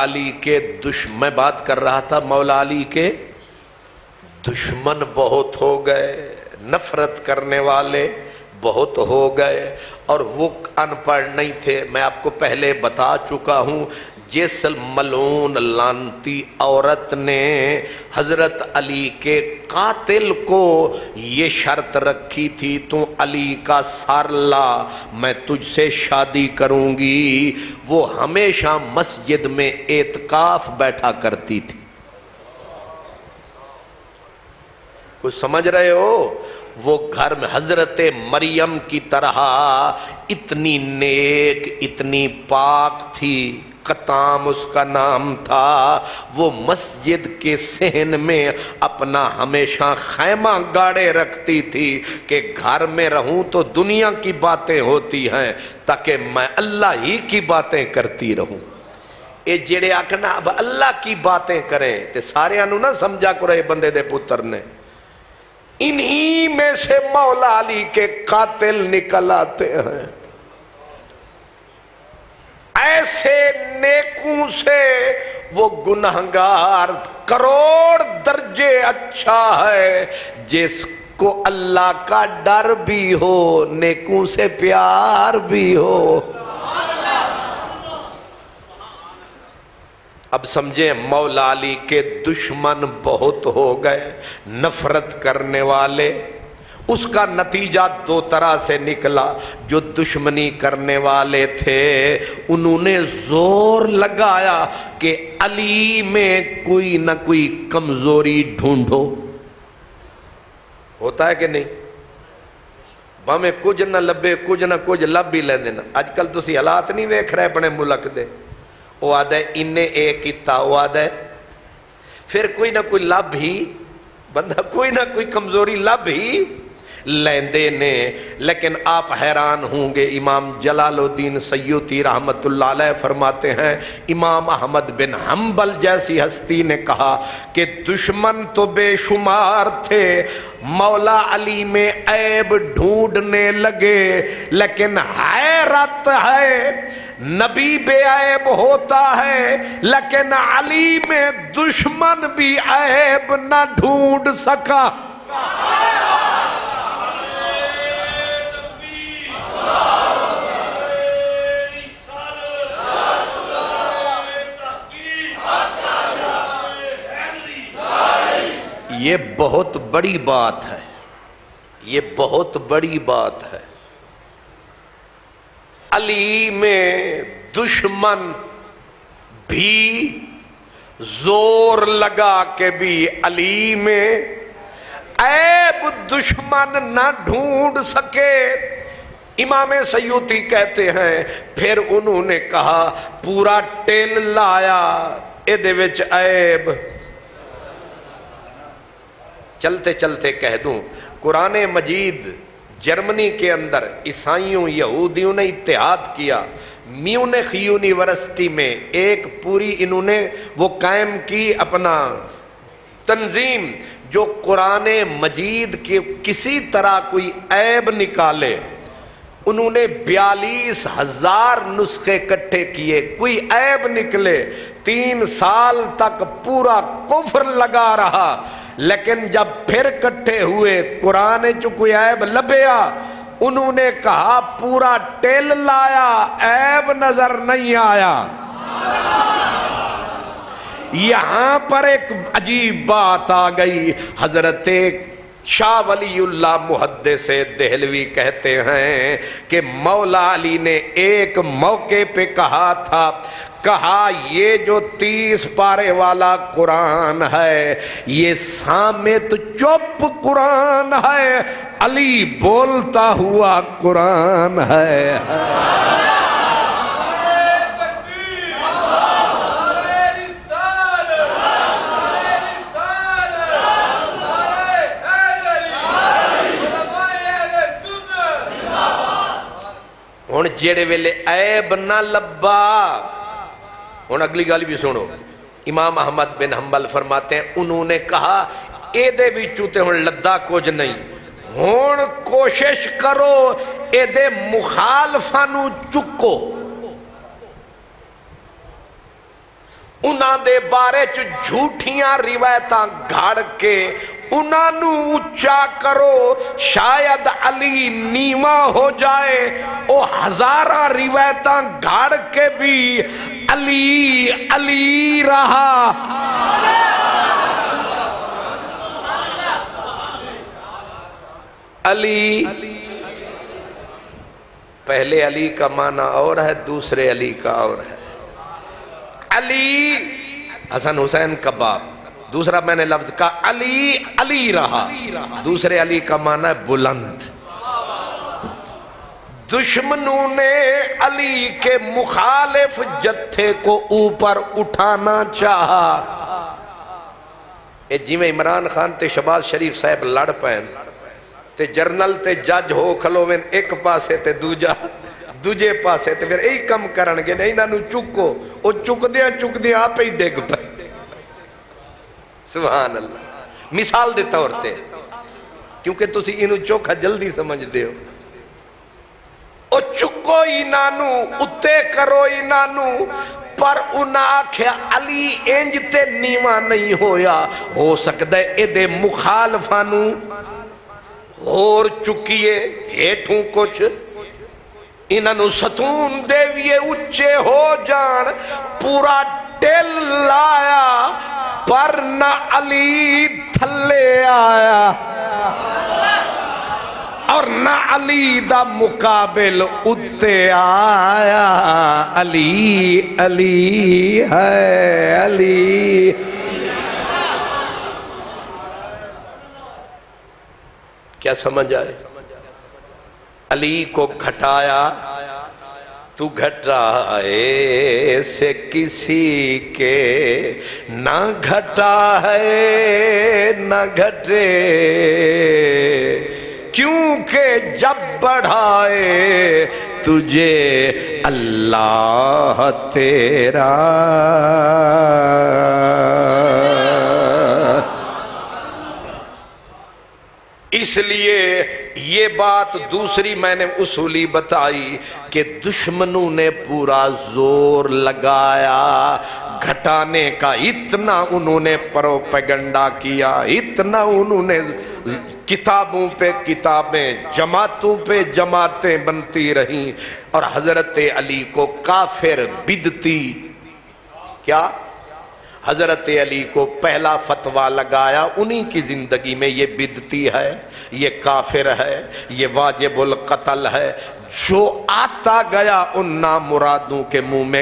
علی کے میں بات کر رہا تھا، مولا علی کے دشمن بہت ہو گئے، نفرت کرنے والے بہت ہو گئے، اور وہ ان پڑھ نہیں تھے۔ میں آپ کو پہلے بتا چکا ہوں، جس ملعون لعنتی عورت نے حضرت علی کے قاتل کو یہ شرط رکھی تھی، تو علی کا سر لا میں تجھ سے شادی کروں گی، وہ ہمیشہ مسجد میں اعتکاف بیٹھا کرتی تھی۔ کچھ سمجھ رہے ہو؟ وہ گھر میں حضرت مریم کی طرح اتنی نیک، اتنی پاک تھی، قطام اس کا نام تھا، وہ مسجد کے صحن میں اپنا ہمیشہ خیمہ گاڑے رکھتی تھی کہ گھر میں رہوں تو دنیا کی باتیں ہوتی ہیں، تاکہ میں اللہ ہی کی باتیں کرتی رہوں۔ اے جڑے آکھنا اب اللہ کی باتیں کریں تے سارے انہوں نہ سمجھا کرے بندے دے پتر نے، انہی میں سے مولا علی کے قاتل نکل آتے ہیں۔ ایسے نیکوں سے وہ گنہگار کروڑ درجے اچھا ہے، جس کو اللہ کا ڈر بھی ہو، نیکوں سے پیار بھی ہو۔ اب سمجھیں، مولا علی کے دشمن بہت ہو گئے، نفرت کرنے والے۔ اس کا نتیجہ دو طرح سے نکلا۔ جو دشمنی کرنے والے تھے انہوں نے زور لگایا کہ علی میں کوئی نہ کوئی کمزوری ڈھونڈو۔ ہوتا ہے کہ نہیں؟ بھامے کچھ نہ لبے، کچھ نہ کچھ لب بھی لے دینا۔ آج کل تسی حالات نہیں ویکھ رہے اپنے ملک دے، وہ آدھے انہیں ایک کیتا، وہ آدھے پھر کوئی نہ کوئی لب ہی، بندہ کوئی نہ کوئی کمزوری لب ہی لیندے نے۔ لیکن آپ حیران ہوں گے، امام جلال الدین سیوطی رحمت اللہ علیہ فرماتے ہیں، امام احمد بن حنبل جیسی ہستی نے کہا کہ دشمن تو بے شمار تھے، مولا علی میں عیب ڈھونڈنے لگے، لیکن حیرت ہے، نبی بے عیب ہوتا ہے لیکن علی میں دشمن بھی عیب نہ ڈھونڈ سکا۔ یہ بہت بڑی بات ہے، یہ بہت بڑی بات ہے۔ علی میں دشمن بھی زور لگا کے بھی علی میں عیب دشمن نہ ڈھونڈ سکے۔ امام سیوطی کہتے ہیں پھر انہوں نے کہا پورا ٹیل لایا ایدے وچ عیب۔ چلتے چلتے کہہ دوں، قرآن مجید جرمنی کے اندر عیسائیوں یہودیوں نے اتحاد کیا، میونخ یونیورسٹی میں ایک پوری انہوں نے وہ قائم کی اپنا تنظیم، جو قرآن مجید کے کسی طرح کوئی عیب نکالے۔ انہوں نے 42,000 نسخے اکٹھے کیے، کوئی عیب نکلے، 3 سال تک پورا کفر لگا رہا، لیکن جب پھر اکٹھے ہوئے قرآن چ کوئی عیب لبیا، انہوں نے کہا پورا ٹیل لایا، عیب نظر نہیں آیا۔ یہاں پر ایک عجیب بات آ گئی۔ حضرت شاہ ولی اللہ محدث دہلوی کہتے ہیں کہ مولا علی نے ایک موقع پہ کہا تھا، کہا یہ جو 30 پارے والا قرآن ہے یہ سامت چپ قرآن ہے، علی بولتا ہوا قرآن ہے۔ ہن جیڑے ویلے عیب نہ لبا، ہن اگلی گل بھی سنو، امام احمد بن حنبل فرماتے ہیں انہوں نے کہا اے دے وچوں تے ہن لدا کچھ نہیں، ہن کوشش کرو اے دے مخالفاں نو چکو۔ انہاں دے بارے چ جھوٹیاں روایتاں گھڑ کے انہاں نو اچا کرو، شاید علی نیواں ہو جائے۔ او ہزاراں روایتاں گھڑ کے بھی علی علی رہا۔ علی، پہلے علی کا معنی اور ہے، دوسرے علی کا اور ہے۔ علی حسن حسین کا باپ، دوسرا میں نے لفظ کہا علی علی رہا، دوسرے علی کا معنی ہے بلند۔ دشمنوں نے علی کے مخالف جتھے کو اوپر اٹھانا چاہا۔ جی میں عمران خان تے شہباز شریف صاحب لڑ پین تے جرنل تے جج ہو کھلوویں ایک پاسے تے دوجے پاسے تے پھر یہی کم کرنگے نہیں انہاں نو چکو، او چک دیاں آپ ہی ڈگ پہ۔ سبحان اللہ، مثال دے طور تے، کیونکہ تسی انہوں چوکھا جلدی سمجھ دے ہو۔ او چکو انہاں نو، اتے کرو انہاں نو، پر انہاں آکھیا علی انج تے نیواں نہیں ہویا، ہو سکتا ہے ایدے مخالفانو اور چکیے ہیٹھوں کچھ انہاں نو ستون دیویے اچے ہو جان، پورا ٹل آیا پر نہ علی تھلے آیا اور نہ علی دا مقابل اتے آیا۔ علی علی ہے علی۔ کیا سمجھ آئے؟ علی کو گھٹایا تو گھٹائے سے کسی کے نہ گھٹا ہے نہ گھٹے، کیونکہ جب بڑھائے تجھے اللہ تیرا۔ اس لیے یہ بات دوسری میں نے اصولی بتائی کہ دشمنوں نے پورا زور لگایا گھٹانے کا، اتنا انہوں نے پروپیگنڈا کیا، اتنا انہوں نے کتابوں پہ کتابیں، جماعتوں پہ جماعتیں بنتی رہیں، اور حضرت علی کو کافر بدتی کیا؟ حضرت علی کو پہلا فتویٰ لگایا انہی کی زندگی میں، یہ بدتی ہے، یہ کافر ہے، یہ واجب القتل ہے۔ جو آتا گیا ان نامرادوں کے منہ میں